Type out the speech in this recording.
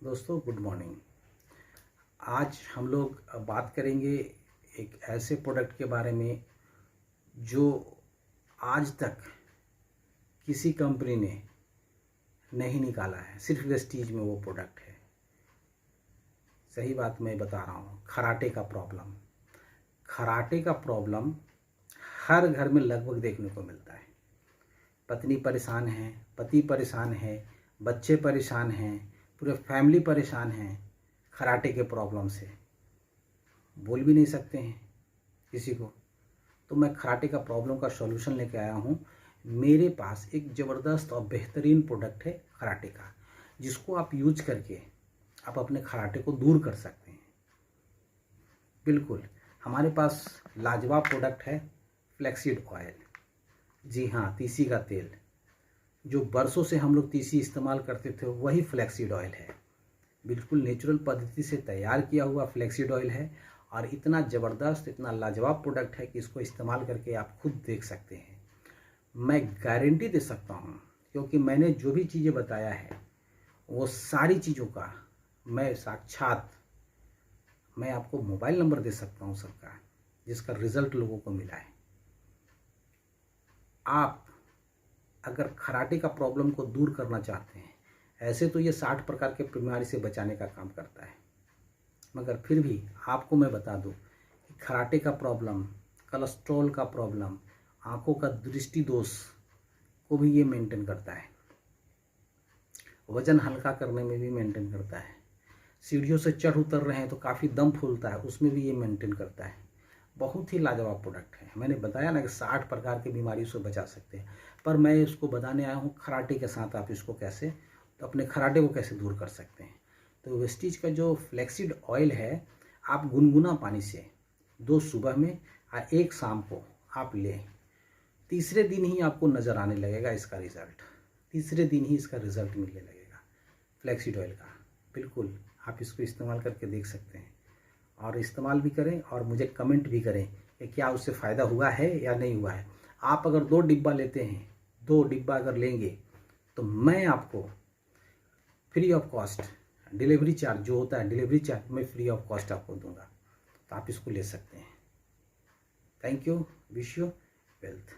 दोस्तों good morning. आज हम लोग बात करेंगे एक ऐसे प्रोडक्ट के बारे में जो आज तक किसी कंपनी ने नहीं निकाला है, सिर्फ वेस्टीज में वो प्रोडक्ट है। सही बात मैं बता रहा हूँ। खराटे का प्रॉब्लम हर घर में लगभग देखने को मिलता है। पत्नी परेशान है, पति परेशान है, बच्चे परेशान हैं, पूरे फैमिली परेशान हैं खराटे के प्रॉब्लम से। बोल भी नहीं सकते हैं किसी को। तो मैं खराटे का प्रॉब्लम का सॉल्यूशन लेके आया हूँ। मेरे पास एक ज़बरदस्त और बेहतरीन प्रोडक्ट है खराटे का, जिसको आप यूज करके आप अपने खराटे को दूर कर सकते हैं। बिल्कुल, हमारे पास लाजवाब प्रोडक्ट है फ्लैक्सीड ऑयल। जी हाँ, तीसी का तेल। जो बरसों से हम लोग तीसी इस्तेमाल करते थे वही फ्लैक्सीड ऑयल है। बिल्कुल नेचुरल पद्धति से तैयार किया हुआ फ्लैक्सीड ऑयल है और इतना ज़बरदस्त, इतना लाजवाब प्रोडक्ट है कि इसको इस्तेमाल करके आप खुद देख सकते हैं। मैं गारंटी दे सकता हूँ, क्योंकि मैंने जो भी चीज़ें बताया है वो सारी चीज़ों का मैं साक्षात मैं आपको मोबाइल नंबर दे सकता हूँ सबका, जिसका रिज़ल्ट लोगों को मिला है। आप अगर खराटे का प्रॉब्लम को दूर करना चाहते हैं, ऐसे तो ये 60 प्रकार के बीमारी से बचाने का काम करता है, मगर फिर भी आपको मैं बता दूं कि खराटे का प्रॉब्लम, कोलेस्ट्रॉल का प्रॉब्लम, आंखों का दृष्टि दोष को भी ये मेंटेन करता है। वज़न हल्का करने में भी मेंटेन करता है। सीढ़ियों से चढ़ उतर रहे हैं तो काफ़ी दम फूलता है, उसमें भी ये मेंटेन करता है। बहुत ही लाजवाब प्रोडक्ट है। मैंने बताया ना कि 60 प्रकार की बीमारी से बचा सकते हैं, पर मैं इसको बताने आया हूँ खराटे के साथ आप इसको कैसे, तो अपने खराटे को कैसे दूर कर सकते हैं। तो वेस्टीज का जो फ्लैक्सीड ऑयल है, आप गुनगुना पानी से 2 सुबह में और 1 शाम को आप लें। तीसरे दिन ही आपको नज़र आने लगेगा इसका रिज़ल्ट। तीसरे दिन ही इसका रिज़ल्ट मिलने लगेगा फ्लैक्सीड ऑयल का। बिल्कुल आप इसको इस्तेमाल करके देख सकते हैं और इस्तेमाल भी करें और मुझे कमेंट भी करें कि क्या उससे फ़ायदा हुआ है या नहीं हुआ है। आप अगर 2 डिब्बा लेते हैं, 2 डिब्बा अगर लेंगे तो मैं आपको free of cost delivery charge जो होता है, डिलीवरी चार्ज मैं फ्री ऑफ कॉस्ट आपको दूंगा। तो आप इसको ले सकते हैं। Thank you. Wish you wealth.